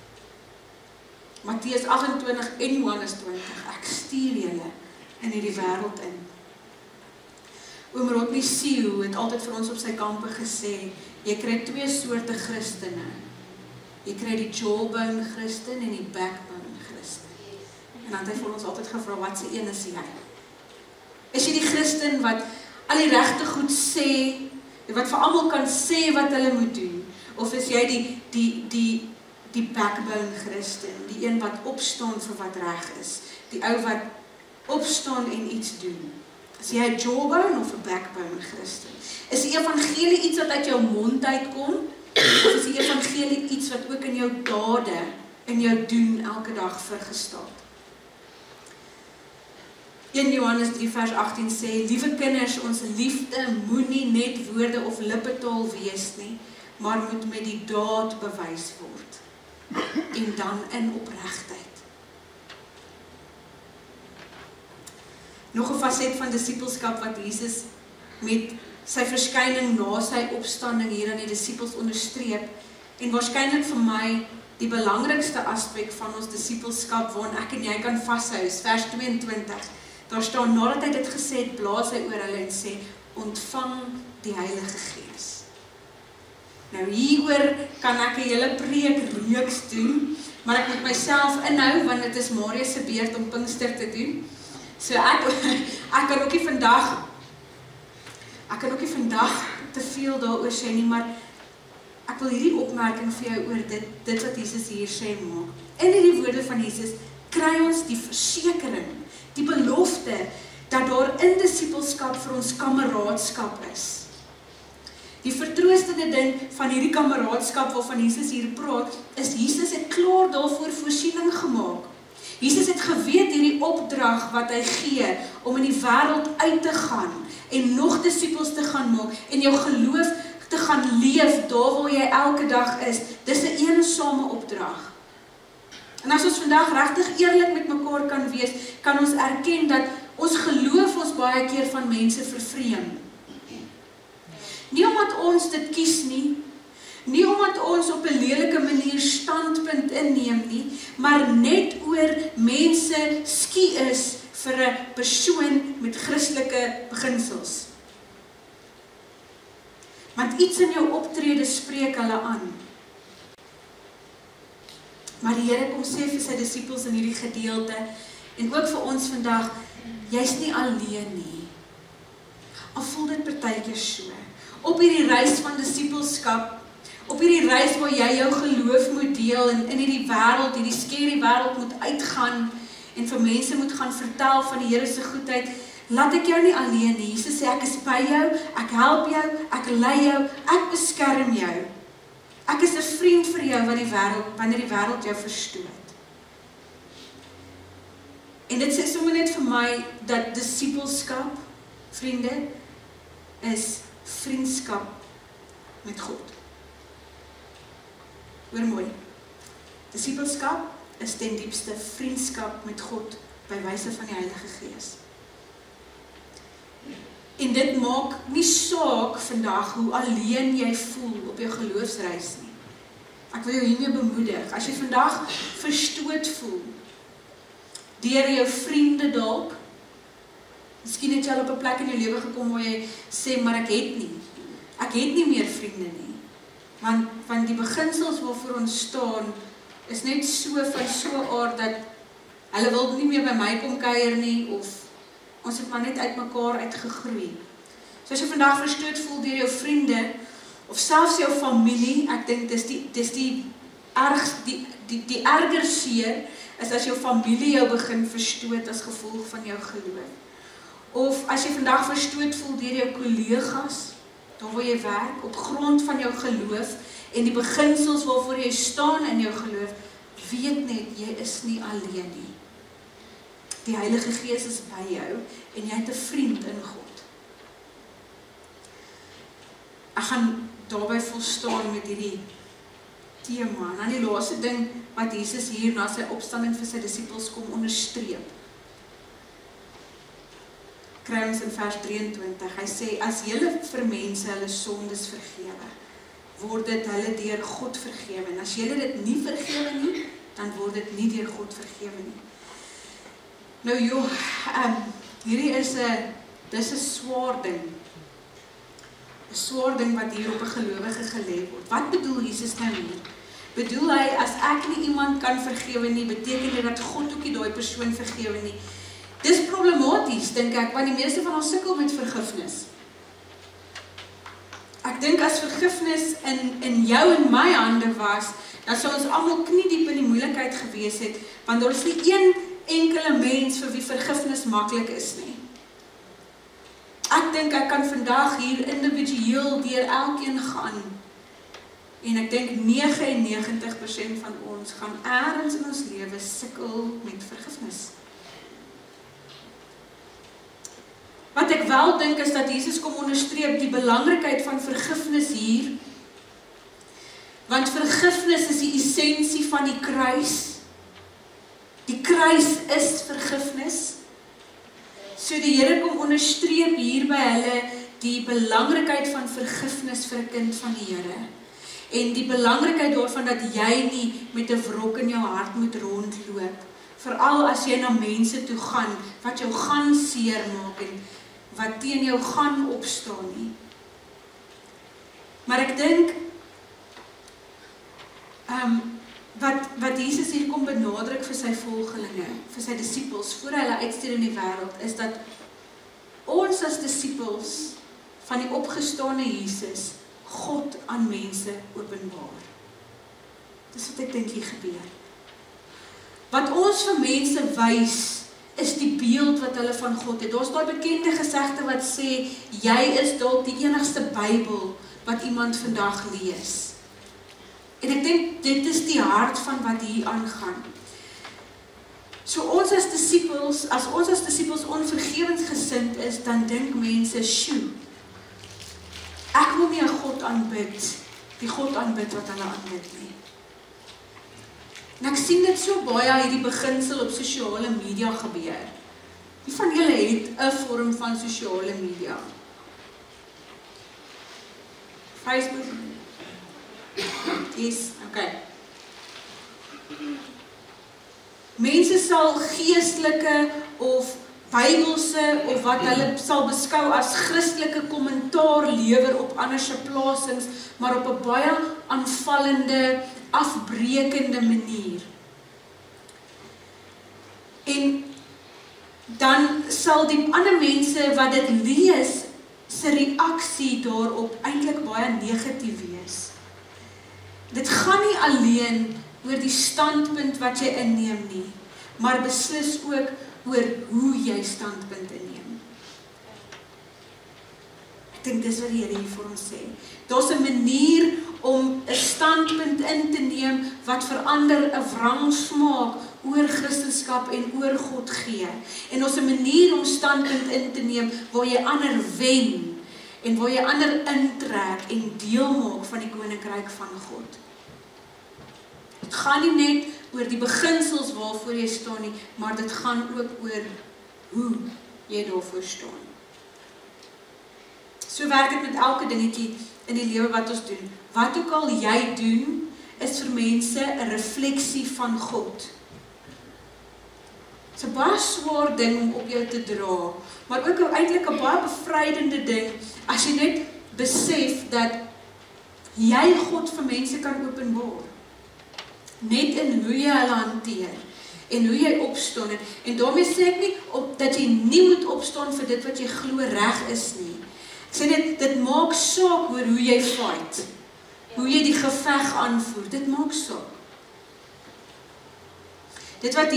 Matteus 28 en Johannes 20, ek stuur julle in hierdie wêreld in. Oom Rodney Siel het altyd vir ons op sy kampe gesê, jy kry 2 soorte Christene. Jy kry die jawbone Christen en die backbone Christen. En dan het hy vir ons altyd gevra, wat se een is jy? Is jy die Christen wat al die regte goed sê, wat vir almal kan sê wat hulle moet doen? Of is jy die backbone Christen, die een wat opstaan vir wat reg is, die ou wat opstaan en iets doen? Is jy 'n jawbone of 'n backbone Christen? Is die evangelie iets wat uit jou mond uitkom, of is die evangelie iets wat ook in jou dade, in jou doen elke dag vergestaat? 1 Johannes 3 vers 18 sê, liewe kinders, ons liefde moenie net woorde of lippetaal wees nie, maar moet met die daad bewys word. En dan in opregtheid. Nog 'n faset van disippelskap wat Jesus met sy verskyning na sy opstanding hier aan die disippels onderstreep, en waarskynlik vir my die belangrikste aspek van ons disippelskap waarin ek en jy kan vashou, vers 22. Daar staan, nadat hy dit gesê het, blaas hy oor hulle en sê, ontvang die Heilige Gees. Nou hieroor kan ek 'n hele preekreeks doen, maar ek moet myself inhou, want dit is Marius se beurt om Pinkster te doen. So ek kan ook nie vandag te veel daaroor sê nie, maar ek wil hierdie opmerking vir jou oor dit wat Jesus hier sê maak. In hierdie woorde van Jesus kry ons die versekering, die belofte, dat daar in disippelskap vir ons kameraadskap is. Die vertroostende ding van hierdie kameraadskap waarvan Jesus hier praat, is Jesus het klaar daarvoor voorsiening gemaak. Jesus het geweet hierdie opdrag wat hy gee, om in die wêreld uit te gaan, en nog disippels te gaan maak, en jou geloof te gaan leef, daar waar jy elke dag is. Dis 'n eensame opdrag. En as ons vandag regtig eerlik met mekaar kan wees, kan ons erken dat ons geloof ons baie keer van mense vervreem. Nie omdat ons dit kies nie omdat ons op 'n lelike manier standpunt inneem nie, maar net oor mense skie is vir 'n persoon met Christelike beginsels. Want iets in jou optrede spreek hulle aan. Maar die Here kom sê vir sy disippels in hierdie gedeelte, en ook vir ons vandag, jy's nie alleen nie. Al voel dit partykeer so. Op hierdie reis van disippelskap, op hierdie reis waar jy jou geloof moet deel, en in hierdie wêreld, hierdie skerry wêreld moet uitgaan, en vir mense moet gaan vertel van die Here se goedheid, laat ek jou nie alleen nie. Jesus sê, ek is by jou, ek help jou, ek lei jou, ek beskerm jou. Ek is 'n vriend vir jou wanneer die wêreld jou verstoot. En dit sê sommer net vir my dat disippelskap, vriende, is vriendskap met God. Hoor mooi. Disippelskap is ten diepste vriendskap met God by wyse van die Heilige Gees. En dit maak nie saak vandag hoe alleen jy voel op jou geloofsreis nie. Ek wil jou hiermee bemoedig. As jy vandag verstoot voel, deur jou vriende dalk, Miskien het jy al op 'n plek in jou lewe gekom waar jy sê, maar ek het nie meer vriende nie. Want die beginsels waarvoor ons staan, is net so van so aard dat hulle wil nie meer by my kom kuier nie, of ons het maar net uit mekaar uitgegroei. So as jy vandag verstoot voel deur jou vriende, of selfs jou familie, ek dink dis die erger seer, is as jou familie jou begin verstoot as gevolg van jou geloof. Of as jy vandag verstoot voel deur jou kollegas, daar waar jy werk, op grond van jou geloof, en die beginsels waarvoor jy staan in jou geloof, weet net, jy is nie alleen nie. Die Heilige Gees is by jou, en jy het 'n vriend in God. Ek gaan daarby volstaan met hierdie tema. En dan die laaste ding wat Jesus hier na sy opstanding vir sy disippels kom onderstreep. Kry ons in vers 23. Hy sê, as julle vir mense hulle sondes vergewe, word dit hulle deur God vergewe. En as julle dit nie vergewe nie, dan word dit nie deur God vergewe nie. Nou hierdie is 'n swaar ding. 'n Swaar ding wat hier op 'n gelowige gelê word. Wat bedoel Jesus nou hier? Bedoel hy, as ek nie iemand kan vergewe nie, beteken dit dat God ook nie daai persoon vergewe nie? Dis problematies, dink ek, want die meeste van ons sukkel met vergifnis. Ek dink as vergifnis in jou en my hande was, dan sou ons almal kniediep in die moeilikheid gewees het, want daar is nie een enkele mens vir wie vergifnis maklik is nie. Ek dink ek kan vandag hier individueel deur elkeen gaan, en ek dink 99% van ons gaan ergens in ons lewe sukkel met vergifnis. Wat ek wel dink is dat Jesus kom onderstreep die belangrikheid van vergifnis hier, want vergifnis is die essensie van die kruis. Die kruis is vergifnis. So die Here kom onderstreep hier by hulle die belangrikheid van vergifnis vir 'n kind van die Here. En die belangrikheid daarvan dat jy nie met 'n wrok in jou hart moet rondloop. Veral as jy na mense toe gaan, wat jou gaan seermaak en wat teen jou gaan opstaan nie. Maar ek dink, wat Jesus hier kom benadruk vir sy volgelinge, vir sy disippels, voor hulle uitstuur in die wêreld, is dat ons as disippels van die opgestane Jesus, God aan mense openbaar. Dis wat ek dink hier gebeur. Wat ons vir mense wys, is die beeld wat hulle van God het. Daar's daai bekende gesegde wat sê, jy is dalk die enigste Bybel wat iemand vandag lees. En ek dink, dit is die hart van wat hier aangaan. So ons as disippels onvergewensgesind is, dan dink mense, sjoe, ek wil nie 'n God aanbid, die God aanbid wat hulle aanbid nie. En ek sien dit so baie hierdie beginsel op sosiale media gebeur. Wie van julle het 'n vorm van sosiale media? Facebook? Yes, okay. Mense sal geestelike of Bybelse of wat hulle sal beskou as Christelike kommentaar lewer op ander se plasings, maar op 'n baie aanvallende, afbreekende manier. En dan sal die ander mense wat dit lees, se reaksie daarop eintlik baie negatief wees. Dit gaan nie alleen oor die standpunt wat jy inneem nie, maar beslis ook oor hoe jy standpunt inneem. Ek dink dis wat die Here hier vir ons sê. Daar's 'n manier om 'n standpunt in te neem wat verander 'n wrang smaak oor Christendom en oor God gee. En daar's 'n manier om standpunt in te neem waar jy ander wen en waar jy ander intrek en deel maak van die koninkryk van God. Dit gaan nie net oor die beginsels waarvoor jy staan nie, maar dit gaan ook oor hoe jy daarvoor staan. So werk dit met elke dingetjie in die lewe wat ons doen. Wat ook al jy doen, is vir mense 'n refleksie van God. Dit is 'n baie swaar ding om op jou te dra, maar ook eintlik 'n baie bevrydende ding as jy net besef dat jy God vir mense kan openbaar. Net in hoe jy hulle hanteer en hoe jy opstaan. En daarmee sê ek nie dat jy nie moet opstaan vir dit wat jy glo reg is nie. Ek sê dit maak saak oor hoe jy fight. Hoe jy die geveg aanvoer, dit maak saak. Dit is wat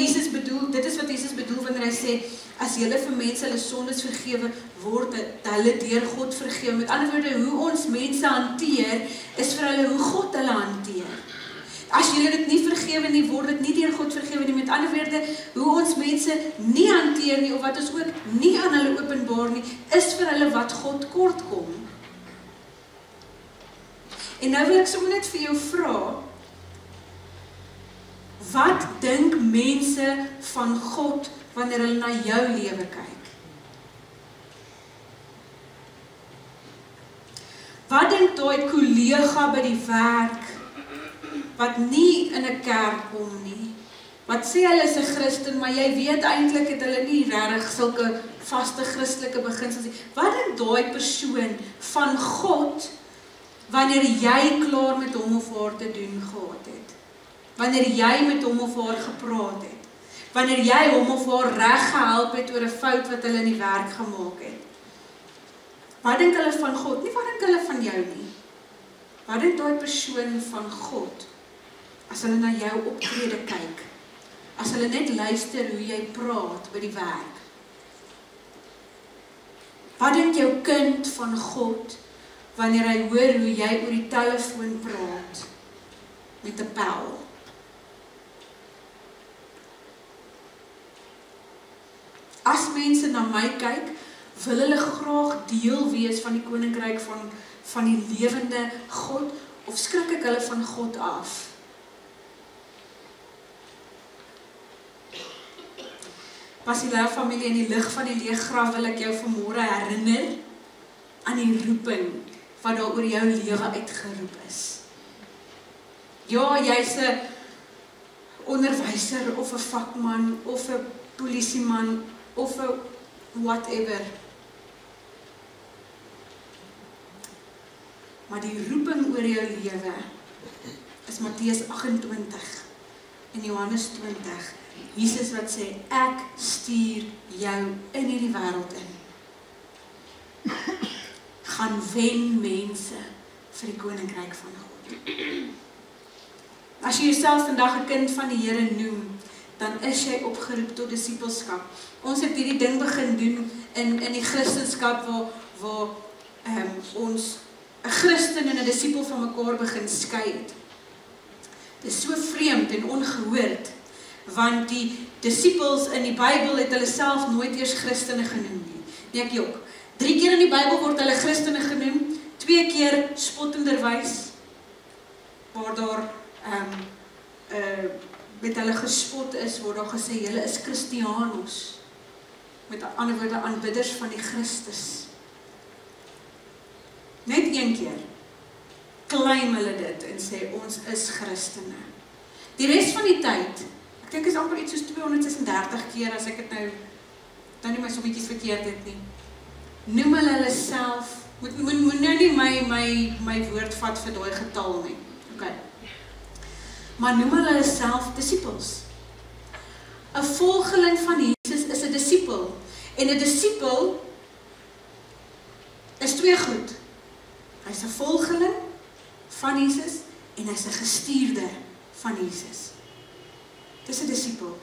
Jesus bedoel wanneer hy sê, as julle vir mense hulle sondes vergewe, word hulle deur God vergewe. Met ander woorde, hoe ons mense hanteer, is vir hulle hoe God hulle hanteer. As julle dit nie vergewe nie, word dit nie deur God vergewe nie. Met ander woorde, hoe ons mense nie hanteer nie, of wat ons ook nie aan hulle openbaar nie, is vir hulle wat God kort kom. En nou wil ek sommer net vir jou vra, wat dink mense van God wanneer hulle na jou lewe kyk? Wat dink daai kollega by die werk wat nie in 'n kerk kom nie? Wat sê hulle is 'n Christen, maar jy weet eintlik het hulle nie regtig sulke vaste Christelike beginsels nie. Wat dink daai persoon van God wanneer jy klaar met hom of haar te doen gehad het? Wanneer jy met hom of haar gepraat het? Wanneer jy hom of haar reg gehelp het oor 'n fout wat hulle in die werk gemaak het? Wat dink hulle van God? Nie wat dink hulle van jou nie. Wat dink daai persoon van God as hulle na jou optrede kyk? As hulle net luister hoe jy praat by die werk? Wat dink jou kind van God wanneer hy hoor hoe jy oor die telefoon praat met 'n pel? As mense na my kyk, wil hulle graag deel wees van die koninkryk van die lewende God, of skrik ek hulle van God af? Basileia familie, in die lig van die leë graf wil ek jou vanmôre herinner aan die roeping wat daar oor jou lewe uitgeroep is. Ja, jy's 'n onderwyser of 'n vakman of 'n polisieman of 'n whatever. Maar die roeping oor jou lewe is Matteus 28 en Johannes 20. Jesus wat sê, ek stuur jou in hierdie wêreld in. Gaan wen mense vir die koninkryk van God. As jy jouself vandag 'n kind van die Here noem, dan is jy opgeroep tot disippelskap. Ons het hierdie ding begin doen in die Christendom waar ons 'n Christen en 'n disipel van mekaar begin skei het. Dit is so vreemd en ongehoord, want die disipels in die Bybel het hulle self nooit eers Christene genoem nie. Nee, ek jok. 3 keer in die Bybel word hulle Christene genoem, 2 keer spottenderwys, waar daar met hulle gespot is, word daar gesê, julle is Christianos. Met ander woorde, aanbidders van die Christus. Net 1 keer claim hulle dit en sê, ons is Christene. Die res van die tyd, ek dink is amper iets soos 236 keer, as ek het nou nie my sommetjies verkeerd het nie, noem hulle self, moet nou nie my woord vat vir daai getal nie, okay. Maar noem hulle self disipels. 'n volgeling van Jesus is 'n disipel, en 'n disipel is 2 goed. Hy's 'n volgeling van Jesus en hy's 'n gestuurde van Jesus. Dis 'n disipel.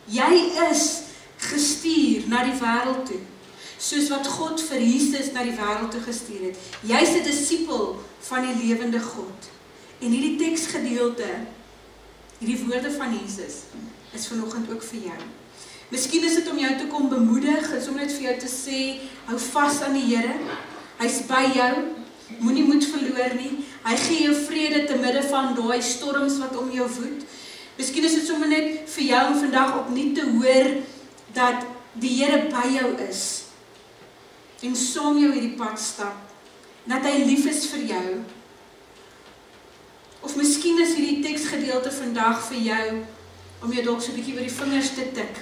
Jy is gestuur na die wêreld toe, soos wat God vir Jesus na die wêreld toe gestuur het. Jy's 'n disipel van die lewende God. En hierdie teksgedeelte, hierdie woorde van Jesus, is vanoggend ook vir jou. Miskien is dit om jou te kom bemoedig, is om net vir jou te sê, hou vas aan die Here. Hy's by jou, moenie moed verloor nie. Hy gee jou vrede te midde van daai storms wat om jou woed. Miskien is dit sommer net vir jou om vandag opnuut te hoor dat die Here by jou is en saam jou hierdie pad stap, dat hy lief is vir jou. Of miskien is hierdie teksgedeelte vandag vir jou om jou dalk so 'n bietjie oor die vingers te tik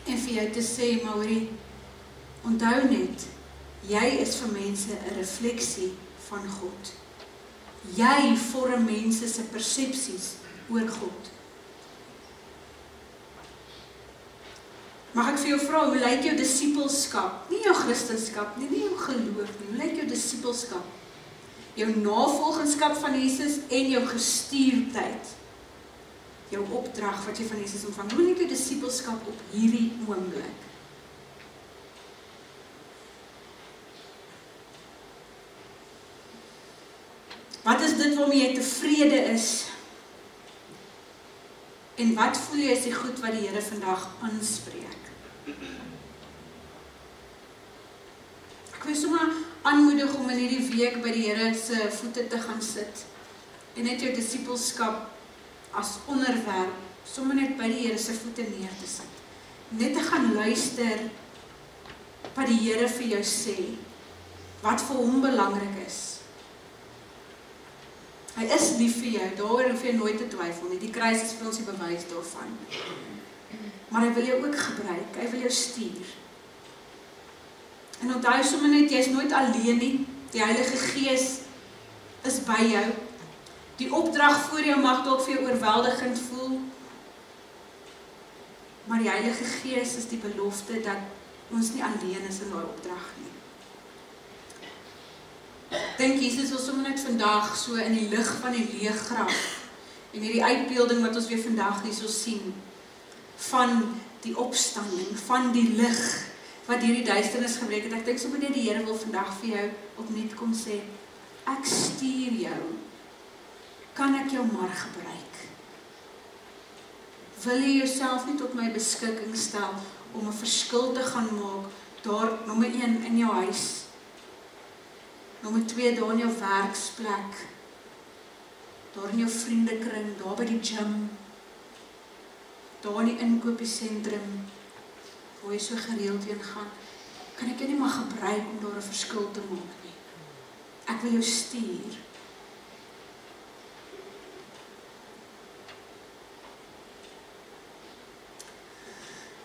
En vir jou te sê, Mauri, onthou net, jy is vir mense 'n refleksie van God. Jy vorm mense se persepsies oor God. Mag ek vir jou vra, hoe lyk jou disippelskap? Nie jou Christendom nie, nie jou geloof nie. Hoe lyk jou disippelskap? Jou navolgingskap van Jesus en jou gestuurdheid. Jou opdrag wat jy van Jesus ontvang. Hoe lyk jou disippelskap op hierdie oomblik? Wat is dit waarmee jy tevrede is? En wat voel jy is die goed wat die Here vandag aanspreek? Ek wil sommer aanmoedig om in hierdie week by die Here se voete te gaan sit. En net jou disippelskap as onderwerp, sommer net by die Here se voete neer te sit. Net te gaan luister wat die Here vir jou sê. Wat vir hom belangrik is. Hy is lief vir jou, daaroor hoef jy nooit te twyfel nie. Die kruis is vir ons die bewys daarvan. Maar hy wil jou ook gebruik, hy wil jou stuur. En onthou sommer net, jy is nooit alleen nie. Die Heilige Gees is by jou. Die opdrag voor jou mag dalk vir jou oorweldigend voel. Maar die Heilige Gees is die belofte dat ons nie alleen is in daai opdrag nie. Ek dink Jesus wil sommer net vandag so in die lig van die leë graf en hierdie uitbeelding wat ons weer vandag hierso sien van die opstanding, van die lig wat hierdie duisternis gebreek het. Ek dink sommer net die Here wil vandag vir jou opnuut kom sê, ek stuur jou. Kan ek jou maar gebruik? Wil jy jouself nie tot my beskikking stel om 'n verskil te gaan maak daar, nommer 1 in jou huis, nommer 2 daar in jou werksplek, daar in jou vriendekring, daar by die gym, daar in die inkopiesentrum, waar jy so gereeld heen gaan, kan ek jou nie maar gebruik om daar 'n verskil te maak nie. Ek wil jou stuur.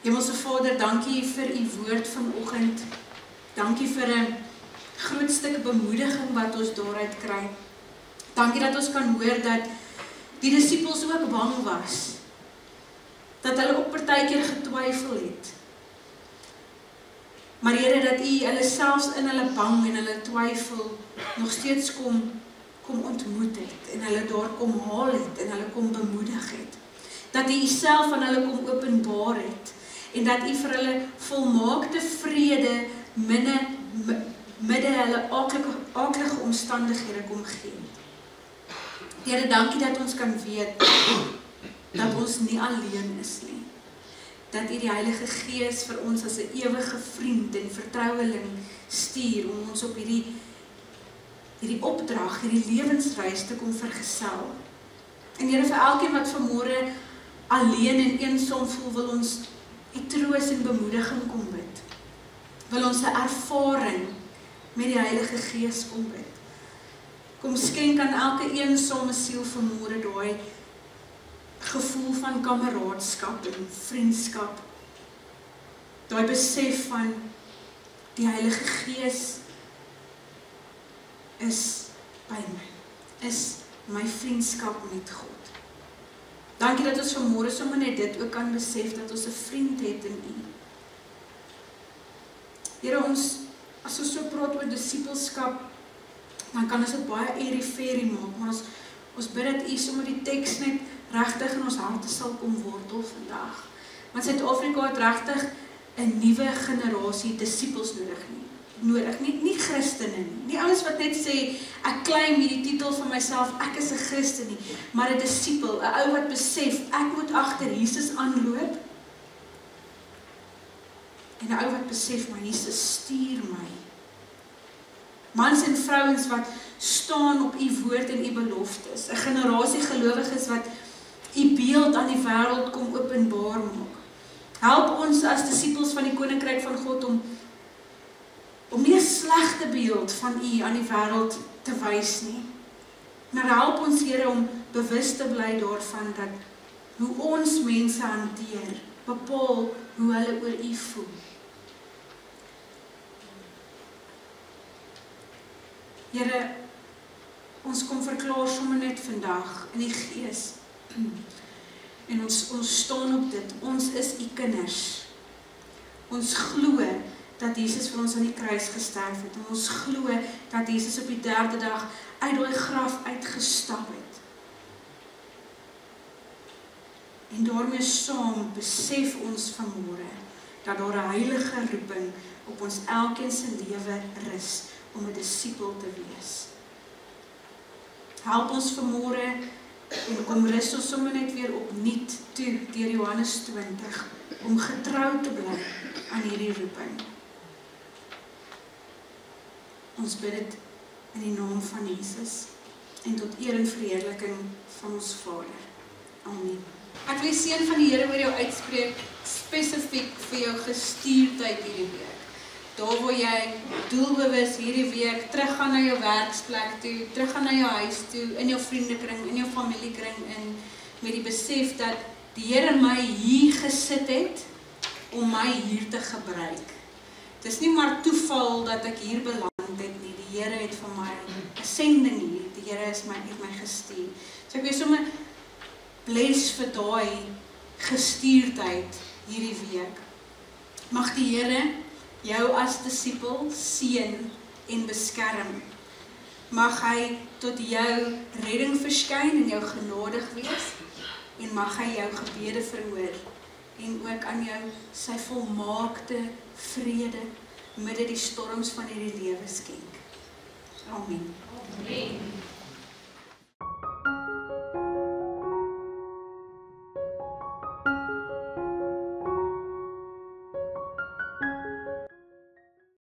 Hemelse Vader, dankie vir u woord vanoggend. Dankie vir 'n groot stuk bemoediging wat ons daaruit kry. Dankie dat ons kan hoor dat die disippels ook bang was. Dat hulle ook partykeer getwyfel het. Maar Here, dat u hulle selfs in hulle bang en hulle twyfel nog steeds kom ontmoet het en hulle daar kom haal het en hulle kom bemoedig het. Dat u uself aan hulle kom openbaar het en dat u vir hulle volmaakte vrede midde hulle aaklige omstandighede kom gee. Here, dankie dat ons kan weet dat ons nie alleen is nie. Dat u die Heilige Gees vir ons as 'n ewige vriend en vertroueling stuur om ons op hierdie opdrag, hierdie lewensreis te kom vergesel. En Here, vir elkeen wat vanmôre alleen en eensaam voel, wil ons u troos en bemoediging kom bid. Wil ons 'n ervaring met die Heilige Gees kom bid. Kom skenk aan elke eensame siel vanmôre daai gevoel van kameraadskap en vriendskap. Daai besef van die Heilige Gees is by my, is my vriendskap met God. Dankie dat ons vanmôre sommer net dit ook kan besef, dat ons 'n vriend het in u. Here, as ons so praat oor disippelskap, dan kan ons dit baie airy-fairy maak, maar ons bid dat u sommer die teks net regtig in ons harte sal kom wortel vandag. Want Suid-Afrika het regtig 'n nuwe generasie disippels nodig, nie Christene nie. Nie ouens wat net sê, ek claim hierdie titel van myself, ek is 'n Christen nie, maar 'n disipel, 'n ou wat besef, ek moet agter Jesus aanloop, en 'n ou wat besef, maar Jesus stuur my. Mans en vrouens wat staan op u woord en u beloftes, 'n generasie gelowiges wat u beeld aan die wêreld kom openbaar maak. Help ons as disippels van die Koninkryk van God om nie 'n slegte beeld van u aan die wêreld te wys nie. Maar help ons, Here, om bewus te bly daarvan dat hoe ons mense hanteer, bepaal hoe hulle oor U voel. Here, ons kom verklaar sommer net vandag in die Gees. En ons staan op dit. Ons is U kinders. Ons glo dat Jesus vir ons aan die kruis gesterf het. En ons glo dat Jesus op die 3de dag uit die graf uitgestap het. En daarmee saam besef ons vanmôre dat daar 'n heilige roeping op ons elkeen se lewe rus om 'n disipel te wees. Help ons vanmôre en kom rus ons sommer net weer opnuut toe deur Johannes 20 om getrou te bly aan hierdie roeping. Ons bid dit in die naam van Jesus en tot eer en verheerliking van ons Vader. Amen. Ek wil die seën van die Here oor jou uitspreek, spesifiek vir jou gestuurdheid hierdie week. Daar waar jy doelbewus hierdie week teruggaan na jou werksplek toe, teruggaan na jou huis toe, in jou vriendekring, in jou familiekring, en met die besef dat die Here my hier gesit het om my hier te gebruik. Het is nie maar toeval dat ek hier beland het nie. Die Here het vir my 'n sending hier. Die Here het my gestuur. So ek wil sommer bless vir daai gestuurdheid hierdie week. Mag die Here jou as disipel seën en beskerm. Mag hy tot jou redding verskyn en jou genadig wees, en mag hy jou gebede verhoor, en ook aan jou sy volmaakte vrede midde die storms van hierdie lewe skenk. Amen. Amen.